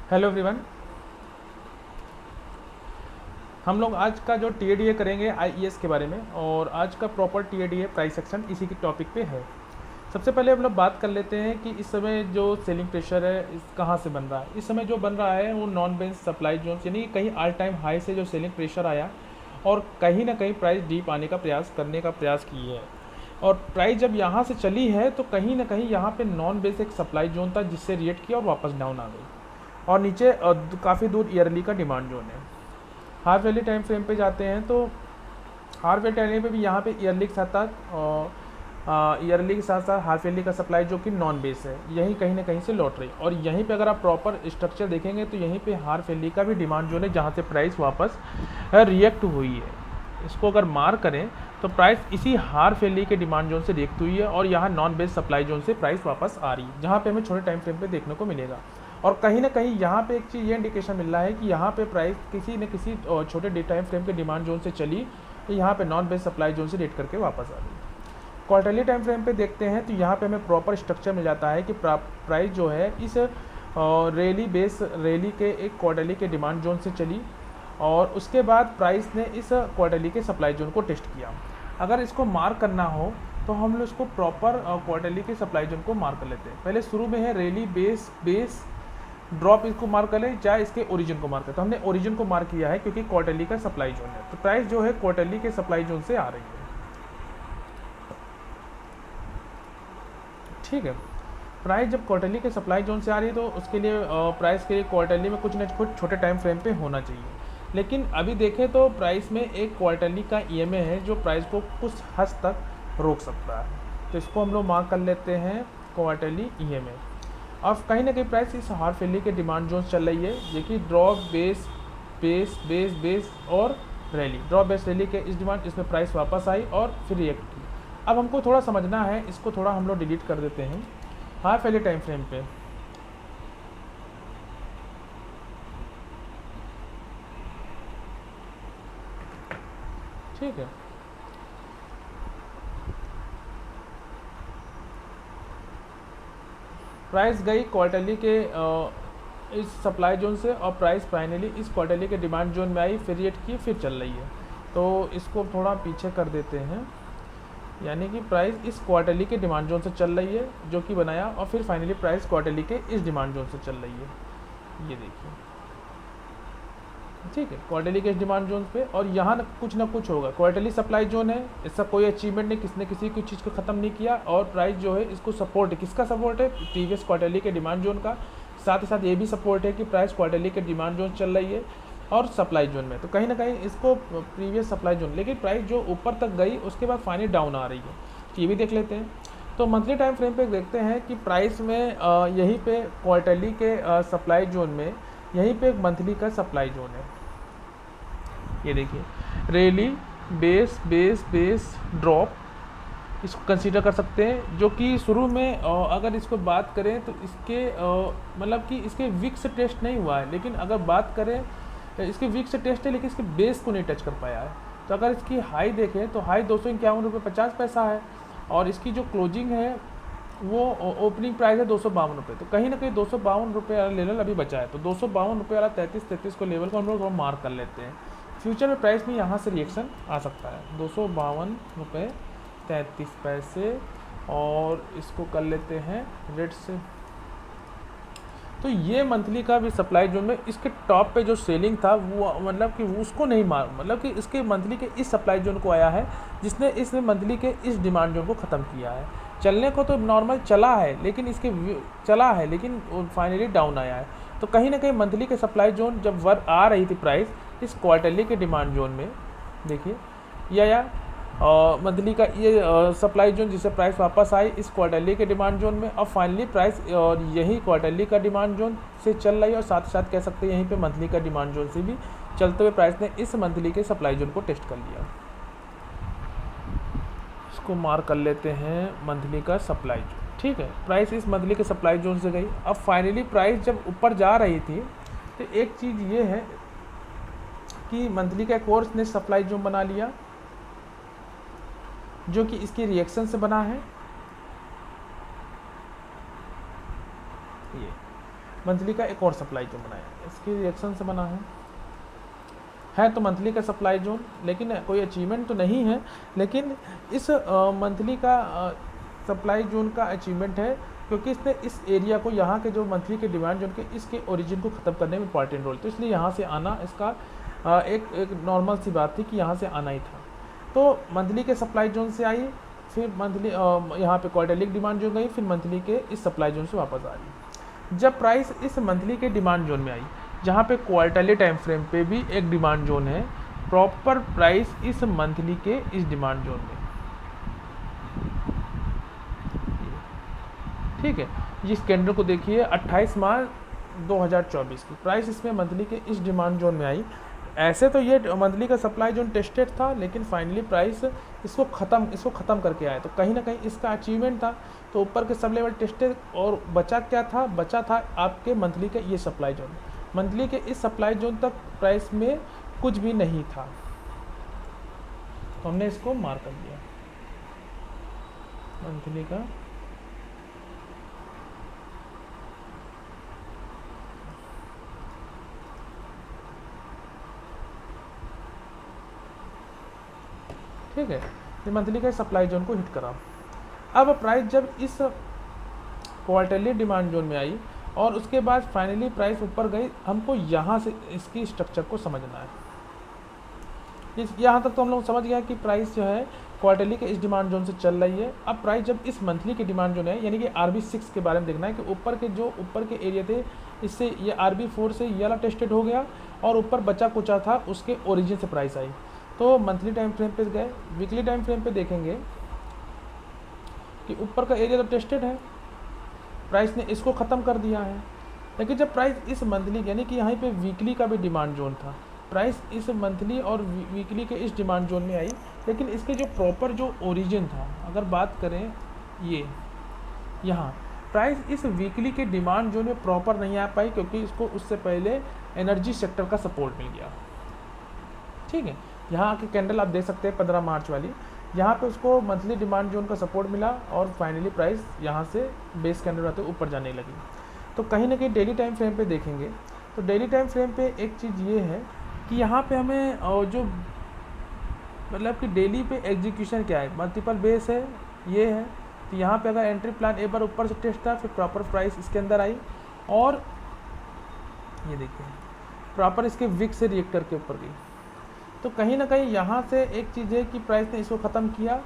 Hello everyone. हम लोग आज का जो टीएडीए करेंगे आईईएस के बारे में, और आज का प्रॉपर टीएडीए प्राइस सेक्शन इसी की टॉपिक पे है। सबसे पहले हम लोग बात कर लेते हैं कि इस समय जो सेलिंग प्रेशर है इस कहाँ से बन रहा है। इस समय जो बन रहा है वो नॉन बेंच सप्लाई जोन्स, यानी कहीं ऑल टाइम हाई से जो सेलिंग प्रेशर आया और कहीं ना कहीं प्राइस डीप आने का प्रयास की है। और प्राइस जब यहाँ से चली है तो कहीं ना कहीं यहाँ पे नॉन बेस एक सप्लाई जोन था जिससे रिएक्ट किया और वापस डाउन आ गई, और नीचे काफ़ी दूर ईयरली का डिमांड जोन है। हाफ ईयरली टाइम फ्रेम पे जाते हैं तो हाफ ईयर टाइम पे भी यहाँ पे ईयरली के साथ साथ हाफ ईयरली का सप्लाई जो कि नॉन बेस है यही कहीं ना कहीं से लौट रही। और यहीं पे अगर आप प्रॉपर स्ट्रक्चर देखेंगे तो यहीं पे हाफ ईयरली का भी डिमांड जोन है जहाँ से प्राइस वापस रिएक्ट हुई है। इसको अगर मार्क करें तो प्राइस इसी हाफ ईयरली के डिमांड जोन से रिएक्ट हुई है और यहाँ नॉन बेस सप्लाई जोन से प्राइस वापस आ रही है, जहाँ पे हमें छोटे टाइम फ्रेम पे देखने को मिलेगा। और कहीं ना कहीं यहाँ पे एक चीज़ ये इंडिकेशन मिल रहा है कि यहाँ पे प्राइस किसी न किसी छोटे टाइम फ्रेम के डिमांड जोन से चली तो यहाँ पे नॉन बेस सप्लाई जोन से रेट करके वापस आ गई। क्वार्टरली टाइम फ्रेम पे देखते हैं तो यहाँ पे हमें प्रॉपर स्ट्रक्चर मिल जाता है कि प्राइस जो है इस रैली के एक क्वार्टरली के डिमांड जोन से चली और उसके बाद प्राइस ने इस क्वार्टरली के सप्लाई जोन को टेस्ट किया। अगर इसको मार्क करना हो तो हम लोग इसको प्रॉपर क्वार्टरली के सप्लाई जोन को मार्क कर लेते हैं। पहले शुरू में है रैली बेस ड्रॉप, इसको मार्क कर लें, चाहे इसके ओरिजिन को मार्क करें। तो हमने ओरिजिन को मार्क किया है क्योंकि क्वार्टरली का सप्लाई जोन है, तो प्राइस जो है क्वार्टरली के सप्लाई जोन से आ रही है। ठीक है, प्राइस जब क्वार्टरली के सप्लाई जोन से आ रही है तो उसके लिए प्राइस के लिए क्वार्टरली में कुछ न कुछ छोटे टाइम फ्रेम पे होना चाहिए। लेकिन अभी देखें तो प्राइस में एक क्वार्टरली का ईएमए है जो प्राइस को कुछ हद तक रोक सकता है, तो इसको हम लोग मार्क कर लेते हैं क्वार्टरली ईएमए। अब कहीं ना कहीं प्राइस इस हाफ ईयरली के डिमांड जोन चल रही है, देखिए drop base base base base और रैली, ड्रॉप बेस रैली के इस डिमांड, इसमें प्राइस वापस आई और फिर रिएक्ट की। अब हमको थोड़ा समझना है, इसको थोड़ा हम लोग डिलीट कर देते हैं हाफ ईयरली टाइम फ्रेम पे। ठीक है, प्राइस गई क्वार्टरली के इस सप्लाई जोन से और प्राइस फाइनली इस क्वार्टरली के डिमांड जोन में आई, फिर रिएक्ट की, फिर चल रही है। तो इसको थोड़ा पीछे कर देते हैं, यानी कि प्राइस इस क्वार्टरली के डिमांड जोन से चल रही है जो कि बनाया, और फिर फाइनली प्राइस क्वार्टरली के इस डिमांड जोन से चल रही है, ये देखिए। ठीक है, क्वार्टरली के इस डिमांड जोन पे, और यहाँ ना कुछ होगा। क्वार्टरली सप्लाई जोन है, इसका कोई अचीवमेंट नहीं, किसने किसी की चीज़ को ख़त्म नहीं किया, और प्राइस जो है इसको सपोर्ट है, किसका सपोर्ट है, प्रीवियस क्वार्टरली के डिमांड जोन का। साथ ही साथ ये भी सपोर्ट है कि प्राइस क्वार्टरली के डिमांड जोन चल रही है और सप्लाई जोन में, तो कहीं ना कहीं इसको प्रीवियस सप्लाई जोन, लेकिन प्राइस जो ऊपर तक गई उसके बाद फाइनली डाउन आ रही है, ये भी देख लेते हैं। तो मंथली टाइम फ्रेम पे देखते हैं कि प्राइस में यहीं पे क्वार्टरली के सप्लाई जोन में यहीं पे एक मंथली का सप्लाई जोन है, ये देखिए rally base base base drop, इसको कंसीडर कर सकते हैं, जो कि शुरू में अगर इसको बात करें तो इसके मतलब कि इसके वीक से टेस्ट नहीं हुआ है, लेकिन अगर बात करें इसके वीक से टेस्ट है लेकिन इसके बेस को नहीं टच कर पाया है। तो अगर इसकी हाई देखें तो हाई 251.50 है और इसकी जो क्लोजिंग है वो ओपनिंग प्राइस है 252 तो कहीं ना कहीं 252 वाला लेवल अभी बचा है, तो 252 वाला 33 को लेवल को हम लोग मार्क कर लेते हैं। फ्यूचर में प्राइस में यहाँ से रिएक्शन आ सकता है 252.33, और इसको कर लेते हैं रेट से। तो ये मंथली का भी सप्लाई जोन में इसके टॉप पे जो सेलिंग था वो मतलब कि उसको नहीं मार, मतलब कि इसके मंथली के इस सप्लाई जोन को आया है जिसने इसने मंथली के इस डिमांड जोन को ख़त्म किया है। चलने को तो नॉर्मल चला है लेकिन फाइनली डाउन आया है। तो कहीं ना कहीं मंथली के सप्लाई जोन जब वर आ रही थी प्राइस इस क्वार्टरली के डिमांड जोन में, देखिए या मंथली का ये सप्लाई जोन जिससे प्राइस वापस आई इस क्वार्टरली के डिमांड जोन में, और फाइनली प्राइस और यही क्वार्टरली का डिमांड जोन से चल रही है, और साथ ही साथ कह सकते हैं यहीं पे मंथली का डिमांड जोन से भी चलते हुए प्राइस ने इस मंथली के सप्लाई जोन को टेस्ट कर लिया। इसको मार्क कर लेते हैं मंथली का सप्लाई जोन। ठीक है, प्राइस इस मंथली के सप्लाई जोन से गई। अब फाइनली प्राइस जब ऊपर जा रही थी तो एक चीज़ ये है कि मंथली का एक और ने सप्लाई जोन बना लिया जो कि इसकी रिएक्शन से बना है। ये मंथली का एक और सप्लाई जोन बनाया, इसकी रिएक्शन से बना है तो मंथली का सप्लाई जोन, लेकिन कोई अचीवमेंट तो नहीं है, लेकिन इस मंथली का सप्लाई जोन का अचीवमेंट है क्योंकि इसने इस एरिया को, यहाँ के जो मंथली के डिमांड जोन के, इसके ओरिजिन को ख़त्म करने में इंपॉर्टेंट रोल, तो इसलिए यहाँ से आना इसका एक नॉर्मल सी बात थी कि यहाँ से आना ही था। तो मंथली के सप्लाई जोन से आई, फिर मंथली यहाँ पे क्वार्टरली डिमांड जोन गई, फिर मंथली के इस सप्लाई जोन से वापस आ रही। जब प्राइस इस मंथली के डिमांड जोन में आई, जहाँ पे क्वार्टरली टाइम फ्रेम पे भी एक डिमांड जोन है, प्रॉपर प्राइस इस मंथली के इस डिमांड जोन में, ठीक है। जिस कैंडल को देखिए 28 मार्च 2024 की प्राइस इसमें मंथली के इस डिमांड जोन में आई। ऐसे तो ये मंथली का सप्लाई जोन टेस्टेड था, लेकिन फाइनली प्राइस इसको ख़त्म करके आया, तो कहीं ना कहीं इसका अचीवमेंट था। तो ऊपर के सब लेवल टेस्टेड, और बचा क्या था, बचा था आपके मंथली का ये सप्लाई जोन। मंथली के इस सप्लाई जोन तक प्राइस में कुछ भी नहीं था, तो हमने इसको मार कर दिया मंथली का। ठीक है, ये मंथली का सप्लाई जोन को हिट करा। अब प्राइस जब इस क्वार्टरली डिमांड जोन में आई और उसके बाद फाइनली प्राइस ऊपर गई, हमको यहाँ से इसकी स्ट्रक्चर को समझना है। यहाँ तक तो हम लोग समझ गया कि प्राइस जो है क्वार्टरली के इस डिमांड जोन से चल रही है। अब प्राइस जब इस मंथली के डिमांड जोन है, यानी कि RB6 के बारे में देखना है कि ऊपर के जो ऊपर के एरिया थे, इससे ये RB4 से ये वाला टेस्टेड हो गया और ऊपर बचा कुचा था, उसके ओरिजिन से प्राइस आई। तो मंथली टाइम फ्रेम पे गए, वीकली टाइम फ्रेम पे देखेंगे कि ऊपर का एरिया तो टेस्टेड है, प्राइस ने इसको ख़त्म कर दिया है। लेकिन जब प्राइस इस मंथली, यानी कि यहाँ पे वीकली का भी डिमांड जोन था, प्राइस इस मंथली और वीकली के इस डिमांड जोन में आई, लेकिन इसके जो प्रॉपर जो ओरिजिन था, अगर बात करें ये यहाँ, प्राइस इस वीकली के डिमांड जोन में प्रॉपर नहीं आ पाई क्योंकि इसको उससे पहले एनर्जी सेक्टर का सपोर्ट मिल गया। ठीक है, यहाँ की कैंडल आप देख सकते हैं 15 मार्च वाली, यहाँ पे उसको मंथली डिमांड जोन का सपोर्ट मिला और फाइनली प्राइस यहाँ से बेस कैंडल रहते ऊपर जाने लगी। तो कहीं ना कहीं डेली टाइम फ्रेम पे देखेंगे तो डेली टाइम फ्रेम पे एक चीज़ ये है कि यहाँ पे हमें जो मतलब कि डेली पे एग्जीक्यूशन क्या है, मल्टीपल बेस है, ये है। तो यहाँ पे अगर एंट्री प्लान एक बार ऊपर से टेस्ट था, फिर प्रॉपर प्राइस इसके अंदर आई और ये देखिए प्रॉपर इसके विक से रिएक्टर के ऊपर गई। तो कहीं ना कहीं यहाँ से एक चीज़ है कि प्राइस ने इसको ख़त्म किया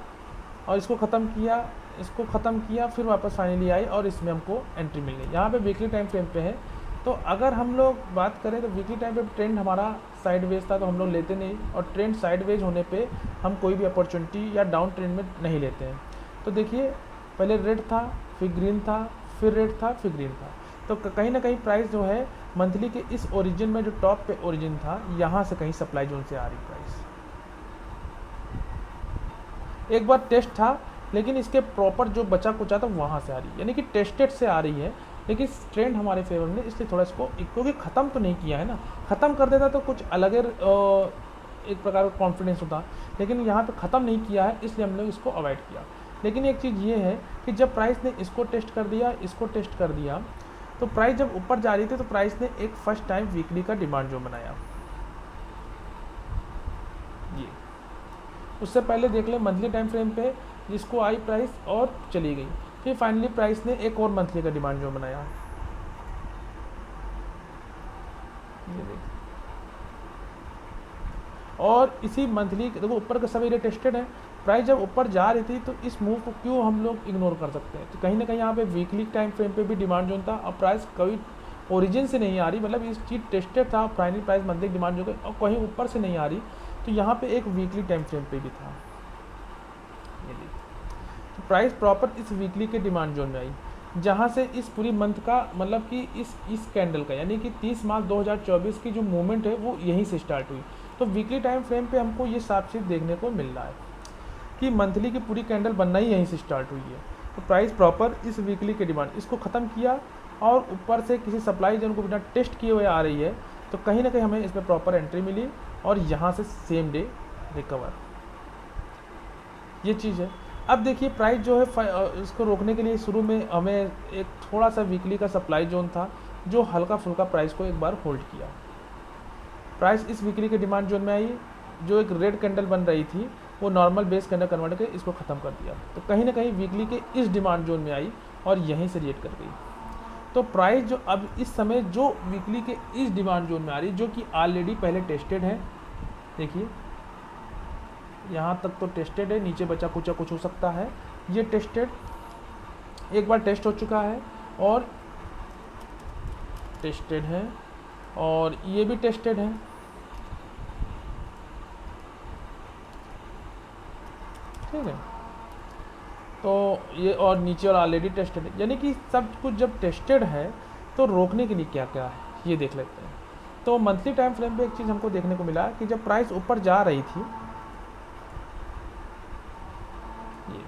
और इसको ख़त्म किया, फिर वापस फाइनली आई और इसमें हमको एंट्री मिल गई। यहाँ पे वीकली टाइम फ्रेम पे है। तो अगर हम लोग बात करें तो वीकली टाइम पे ट्रेंड हमारा साइडवेज था, तो हम लोग लेते नहीं, और ट्रेंड साइडवेज होने पे हम कोई भी अपॉर्चुनिटी या डाउन ट्रेंड में नहीं लेते हैं। तो देखिए पहले रेड था, फिर ग्रीन था, फिर रेड था, फिर ग्रीन था। तो कहीं ना कहीं प्राइस जो है मंथली के इस ओरिजिन में, जो टॉप पे ओरिजिन था, यहाँ से कहीं सप्लाई जोन से आ रही प्राइस। एक बार टेस्ट था, लेकिन इसके प्रॉपर जो बचा कुचा था वहाँ से आ रही है, यानी कि टेस्टेड से आ रही है। लेकिन ट्रेंड हमारे फेवर में, इसलिए थोड़ा इसको, क्योंकि ख़त्म तो नहीं किया है ना, ख़त्म कर देता तो कुछ अलग एक प्रकार का कॉन्फिडेंस होता, लेकिन यहाँ पे ख़त्म नहीं किया है, इसलिए हम लोग इसको अवॉइड किया। लेकिन एक चीज़ ये है कि जब प्राइस ने इसको टेस्ट कर दिया, इसको टेस्ट कर दिया, तो प्राइस जब ऊपर जा रही थी तो प्राइस ने एक फर्स्ट टाइम वीकली का डिमांड जो बनाया। ये उससे पहले देख ले मंथली टाइम फ्रेम पे जिसको आई प्राइस और चली गई, फिर फाइनली प्राइस ने एक और मंथली का डिमांड जो बनाया। ये देख, और इसी मंथली देखो ऊपर का सब एरिया टेस्टेड है। प्राइस जब ऊपर जा रही थी तो इस मूव को क्यों हम लोग इग्नोर कर सकते हैं? तो कहीं ना कहीं यहाँ पे वीकली टाइम फ्रेम पे भी डिमांड जोन था और प्राइस कभी ओरिजिन से नहीं आ रही, मतलब इस चीज़ टेस्टेड था, फाइनली प्राइस मंथली डिमांड जो गई और कहीं ऊपर से नहीं आ रही, तो यहाँ पे एक वीकली टाइम फ्रेम पे भी था। ये देखिए, तो प्राइस प्रॉपर इस वीकली के डिमांड जोन में आई, जहाँ से इस पूरी मंथ का, मतलब कि इस कैंडल का, यानी कि 30 मार्च 2024 की जो मूवमेंट है वो यहीं से स्टार्ट हुई। तो वीकली टाइम फ्रेम पे हमको ये साफ चीज़ देखने को मिल रहा है कि मंथली की पूरी कैंडल बनना ही यहीं से स्टार्ट हुई है। तो प्राइस प्रॉपर इस वीकली के डिमांड इसको ख़त्म किया और ऊपर से किसी सप्लाई जोन को बिना टेस्ट किए हुए आ रही है, तो कहीं ना कहीं हमें इसमें प्रॉपर एंट्री मिली और यहाँ से सेम डे रिकवर, ये चीज़ है। अब देखिए प्राइस जो है इसको रोकने के लिए शुरू में हमें एक थोड़ा सा वीकली का सप्लाई जोन था जो हल्का फुल्का प्राइस को एक बार होल्ड किया। प्राइस इस वीकली के डिमांड जोन में आई, जो एक रेड कैंडल बन रही थी वो नॉर्मल बेस कैंडल कन्वर्ट करके इसको ख़त्म कर दिया। तो कहीं ना कहीं वीकली के इस डिमांड जोन में आई और यहीं से रिएक्ट कर गई। तो प्राइस जो अब इस समय जो वीकली के इस डिमांड जोन में आ रही, जो कि ऑलरेडी पहले टेस्टेड है, देखिए यहाँ तक तो टेस्टेड है, नीचे बचा कुछ हो सकता है, ये टेस्टेड एक बार टेस्ट हो चुका है और टेस्टेड है, और ये भी टेस्टेड है। ठीक है, तो ये और नीचे और ऑलरेडी टेस्टेड है, यानी कि सब कुछ जब टेस्टेड है तो रोकने के लिए क्या क्या है ये देख लेते हैं। तो मंथली टाइम फ्रेम पे एक चीज़ हमको देखने को मिला कि जब प्राइस ऊपर जा रही थी, ये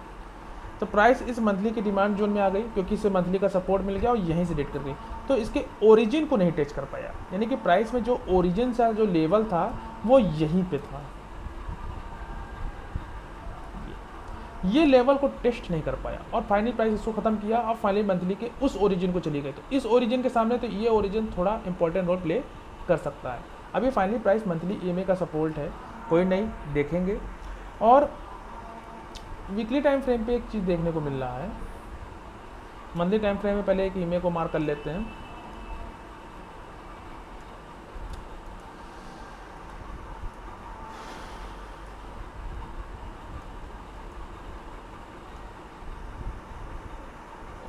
तो प्राइस इस मंथली की डिमांड जोन में आ गई, क्योंकि इसे मंथली का सपोर्ट मिल गया और यहीं से डेट कर गई। तो इसके ओरिजिन को नहीं टच कर पाया, यानी कि प्राइस में जो ओरिजिन सा जो लेवल था वो यहीं पे था, ये लेवल को टेस्ट नहीं कर पाया और फाइनली प्राइस इसको खत्म किया और फाइनली मंथली के उस ओरिजिन को चली गई। तो इस ओरिजिन के सामने तो ये ओरिजिन थोड़ा इंपॉर्टेंट रोल प्ले कर सकता है। अभी फाइनली प्राइस मंथली ईएमए का सपोर्ट है, कोई नहीं, देखेंगे। और वीकली टाइम फ्रेम पे एक चीज़ देखने को मिल रहा है, मंथली टाइम फ्रेम में पहले एक ईएमए को मार्क कर लेते हैं।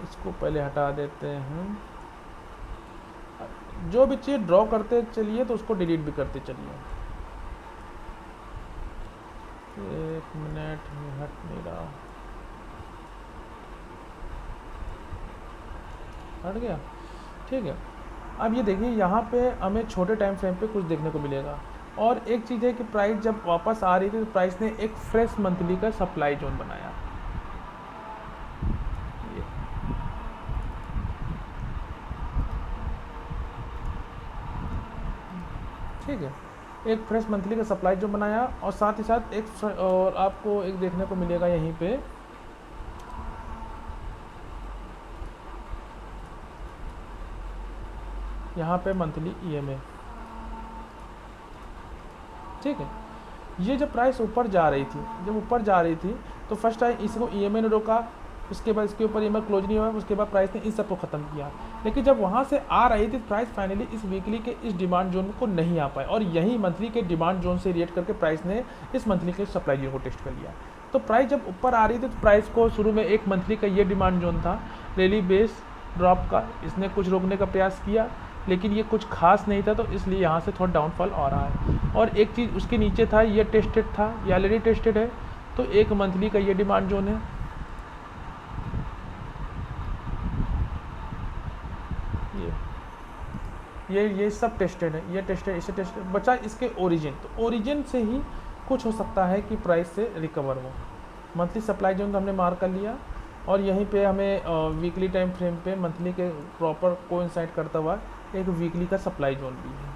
इसको पहले हटा देते हैं, जो भी चीज़ ड्रॉ करते चलिए तो उसको डिलीट भी करते चलिए। एक मिनट में हट नहीं रहा, हट गया, ठीक है। अब ये देखिए यहाँ पे हमें छोटे टाइम फ्रेम पे कुछ देखने को मिलेगा। और एक चीज़ है कि प्राइस जब वापस आ रही थी तो प्राइस ने एक फ्रेश मंथली का सप्लाई जोन बनाया, ठीक है, एक फ्रेश मंथली का सप्लाई जो बनाया। और साथ ही साथ एक और आपको एक देखने को मिलेगा यहीं पे, यहाँ पे मंथली ईएमए, ठीक है। ये जब प्राइस ऊपर जा रही थी, जब ऊपर जा रही थी तो फर्स्ट टाइम इसको ईएमए ने रोका, उसके बाद इसके ऊपर ईएमए क्लोज नहीं हुआ, उसके बाद प्राइस ने इन सबको ख़त्म किया। लेकिन जब वहाँ से आ रही थी प्राइस फाइनली इस वीकली के इस डिमांड जोन को नहीं आ पाए और यही मंथली के डिमांड जोन से रिएक्ट करके प्राइस ने इस मंथली के सप्लाई जोन को टेस्ट कर लिया। तो प्राइस जब ऊपर आ रही थी तो प्राइस को शुरू में एक मंथली का ये डिमांड जोन था डेली बेस ड्रॉप का, इसने कुछ रोकने का प्रयास किया लेकिन ये कुछ खास नहीं था, तो इसलिए यहाँ से थोड़ा डाउनफॉल आ रहा है। और एक चीज़ उसके नीचे था, ये टेस्टेड था, ये ऑलरेडी टेस्टेड है, तो एक मंथली का ये डिमांड जोन है, ये सब टेस्टेड है, ये टेस्टेड, इसे टेस्टेड, बचा इसके ओरिजिन। तो ओरिजिन से ही कुछ हो सकता है कि प्राइस से रिकवर हो। मंथली सप्लाई जोन तो हमने मार्क कर लिया और यहीं पे हमें वीकली टाइम फ्रेम पे मंथली के प्रॉपर कोइंसाइड करता हुआ एक वीकली का सप्लाई जोन भी है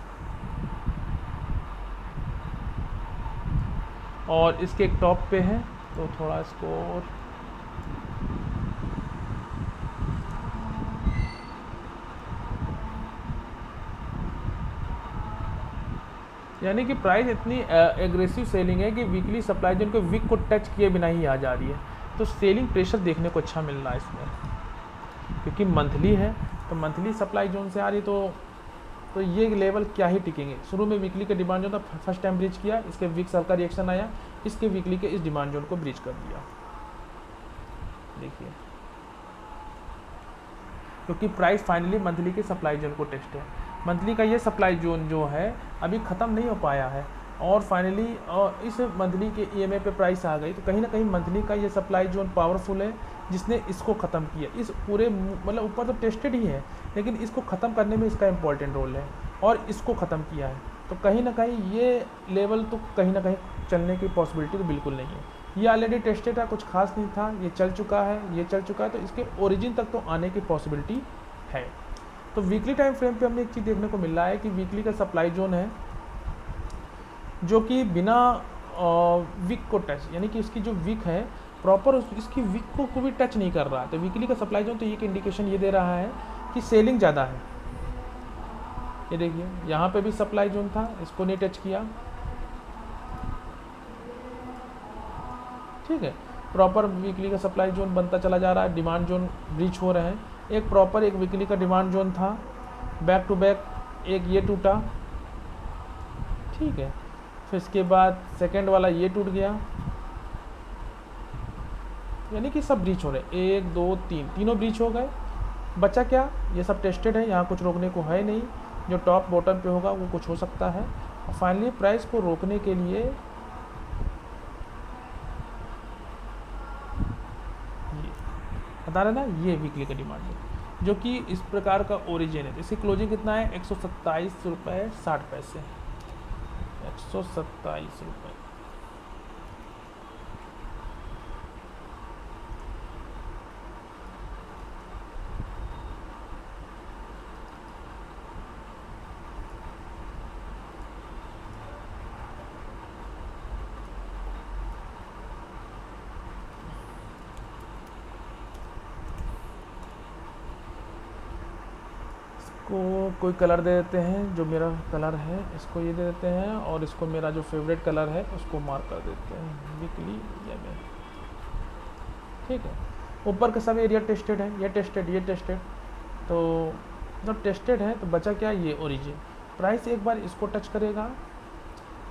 और इसके एक टॉप पे है, तो थोड़ा इसको और यानी कि प्राइस इतनी एग्रेसिव सेलिंग है कि वीकली सप्लाई जोन को वीक को टच किए बिना ही आ जा रही है। तो सेलिंग प्रेशर देखने को अच्छा मिल रहा है इसमें, क्योंकि मंथली है तो मंथली सप्लाई जोन से आ रही, तो ये लेवल क्या ही टिकेंगे। शुरू में वीकली का डिमांड जोन था, फर्स्ट टाइम ब्रीच किया, इसके वीक का रिएक्शन आया, इसके वीकली के इस डिमांड जोन को ब्रीच कर दिया, देखिए, क्योंकि प्राइस फाइनली मंथली के सप्लाई जोन को टेस्ट है। मंथली का ये सप्लाई जोन जो है अभी ख़त्म नहीं हो पाया है और फाइनली इस मंथली के ईएमए पे प्राइस आ गई, तो कहीं ना कहीं मंथली का ये सप्लाई जोन पावरफुल है जिसने इसको ख़त्म किया। इस पूरे मतलब ऊपर तो टेस्टेड ही है लेकिन इसको ख़त्म करने में इसका इम्पोर्टेंट रोल है और इसको ख़त्म किया है। तो कहीं ना कहीं ये लेवल तो कहीं ना कहीं चलने की पॉसिबिलिटी तो बिल्कुल नहीं है। ये ऑलरेडी टेस्टेड था, कुछ खास नहीं था, ये चल चुका है, ये चल चुका है, तो इसके ओरिजिन तक तो आने की पॉसिबिलिटी है। तो वीकली टाइम फ्रेम पे हमें एक चीज़ देखने को मिल रहा है कि वीकली का सप्लाई जोन है जो कि बिना वीक को टच, यानी कि इसकी जो वीक है प्रॉपर इसकी वीक को भी टच नहीं कर रहा है। तो वीकली का सप्लाई जोन तो ये इंडिकेशन ये दे रहा है कि सेलिंग ज़्यादा है, ये देखिए यहाँ पे भी सप्लाई जोन था, इसको नहीं टच किया, ठीक है। प्रॉपर वीकली का सप्लाई जोन बनता चला जा रहा है, डिमांड जोन ब्रीच हो रहे हैं। एक प्रॉपर एक वीकली का डिमांड जोन था, बैक टू बैक एक ये टूटा, ठीक है। फिर इसके बाद सेकंड वाला ये टूट गया, यानी कि सब ब्रीच हो रहे हैं, 1 2 3 तीनों ब्रीच हो गए। बचा क्या, ये सब टेस्टेड है, यहाँ कुछ रोकने को है नहीं, जो टॉप बॉटम पे होगा वो कुछ हो सकता है। और फाइनली प्राइस को रोकने के लिए ये बता रहे ना, ये वीकली का डिमांड है जो कि इस प्रकार का ओरिजिन है। इसकी क्लोजिंग कितना है, 127 रुपये 60 पैसे, 127 रुपये। को कोई कलर दे देते हैं, जो मेरा कलर है इसको ये दे देते हैं, और इसको मेरा जो फेवरेट कलर है उसको मार्क कर देते हैं वीकली ये में, ठीक है। ऊपर का सब एरिया टेस्टेड है, ये टेस्टेड ये टेस्टेड, तो जब टेस्टेड है तो बचा क्या, ये ओरिजिन। प्राइस एक बार इसको टच करेगा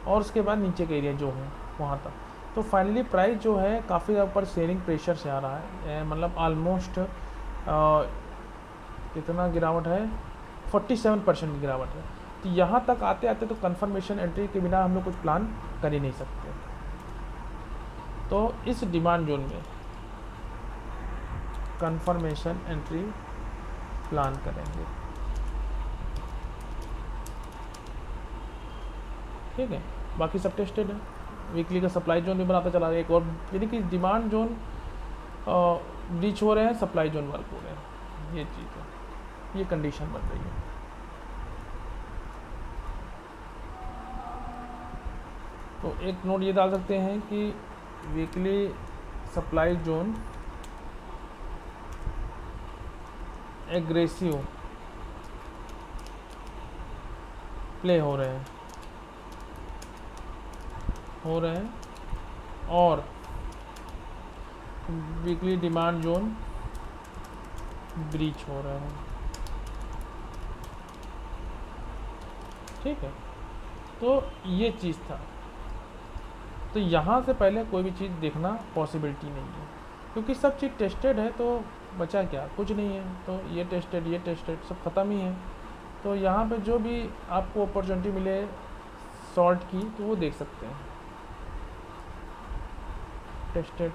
और उसके बाद नीचे का एरिया जो है वहाँ तक, तो फाइनली प्राइस जो है काफ़ी ऊपर सेलिंग प्रेशर से आ रहा है, मतलब ऑलमोस्ट कितना गिरावट है, 47% की गिरावट है। तो यहाँ तक आते आते तो कंफर्मेशन एंट्री के बिना हम लोग कुछ प्लान कर ही नहीं सकते। तो इस डिमांड जोन में कंफर्मेशन एंट्री प्लान करेंगे, ठीक है। बाकी सब टेस्टेड है, वीकली का सप्लाई जोन भी बनाता चला रहा है एक और, यानी कि डिमांड जोन ब्रीच हो रहे हैं, सप्लाई जोन वर्क हो रहे हैं, ये चीज़ है, ये कंडीशन बन रही है। तो एक नोट ये डाल सकते हैं कि weekly supply zone aggressive play हो रहे हैं और वीकली डिमांड जोन ब्रीच हो रहे हैं, ठीक है। तो ये चीज़ था, तो यहाँ से पहले कोई भी चीज़ देखना पॉसिबिलिटी नहीं है, क्योंकि सब चीज़ टेस्टेड है, तो बचा क्या, कुछ नहीं है। तो ये टेस्टेड सब ख़त्म ही है। तो यहाँ पे जो भी आपको अपॉर्चुनिटी मिले शॉर्ट की, तो वो देख सकते हैं, टेस्टेड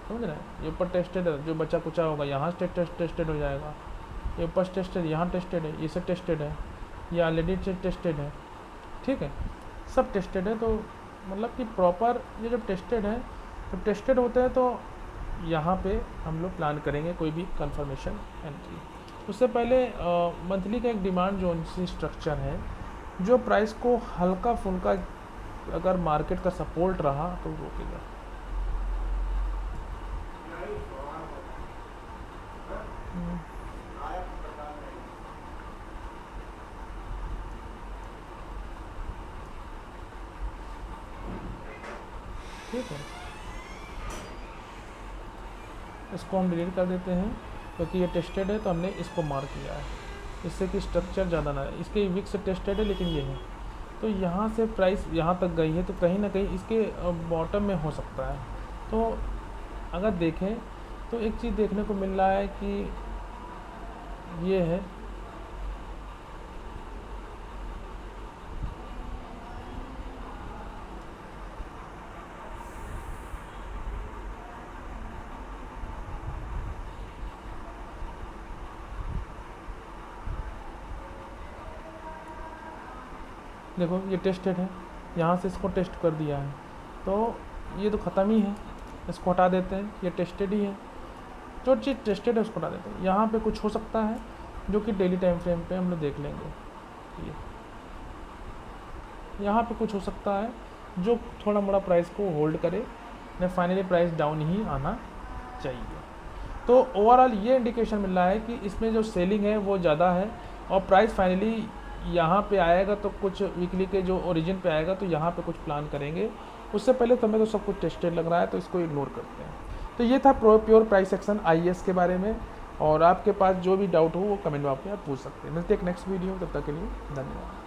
समझ रहे हैं। ये ऊपर टेस्टेड है, जो बचा कुचा होगा यहाँ टेस्टेड हो जाएगा, ये ऊपर टेस्टेड, यहाँ टेस्टेड है, ये सब टेस्टेड है, ये ऑलरेडी टेस्टेड है, ठीक है, सब टेस्टेड है। तो मतलब कि प्रॉपर ये जब टेस्टेड है, जब टेस्टेड होते हैं तो यहाँ पे हम लोग प्लान करेंगे कोई भी कंफर्मेशन एंट्री। उससे पहले मंथली का एक डिमांड जोन सी स्ट्रक्चर है, जो प्राइस को हल्का फुल्का अगर मार्केट का सपोर्ट रहा तो रोकेगा। ठीक है, इसको हम डिलीट कर देते हैं, क्योंकि ये टेस्टेड है तो हमने इसको मार्क किया है, इससे कि स्ट्रक्चर ज़्यादा ना है। इसके वीक से टेस्टेड है, लेकिन ये है, तो यहाँ से प्राइस यहाँ तक गई है, तो कहीं ना कहीं इसके बॉटम में हो सकता है। तो अगर देखें तो एक चीज़ देखने को मिल रहा है कि ये है, देखो ये टेस्टेड है, यहाँ से इसको टेस्ट कर दिया है, तो ये तो ख़त्म ही है, इसको हटा देते हैं, ये टेस्टेड ही है। जो चीज़ टेस्टेड है उसको हटा देते हैं। यहाँ पे कुछ हो सकता है जो कि डेली टाइम फ्रेम पे हम लोग देख लेंगे, ये यहाँ पे कुछ हो सकता है जो थोड़ा मोड़ा प्राइस को होल्ड करे, ने फाइनली प्राइस डाउन ही आना चाहिए। तो ओवरऑल ये इंडिकेशन मिल रहा है कि इसमें जो सेलिंग है वो ज़्यादा है, और प्राइस फाइनली यहाँ पे आएगा तो कुछ वीकली के जो ओरिजिन पे आएगा तो यहाँ पे कुछ प्लान करेंगे। उससे पहले तो हमें तो सब कुछ टेस्टेड लग रहा है, तो इसको इग्नोर करते हैं। तो ये था प्योर प्राइस एक्शन IES के बारे में, और आपके पास जो भी डाउट हो वो कमेंट बॉक्स में आप पूछ सकते हैं। मिलते हैं एक नेक्स्ट वीडियो, तब तक के लिए धन्यवाद।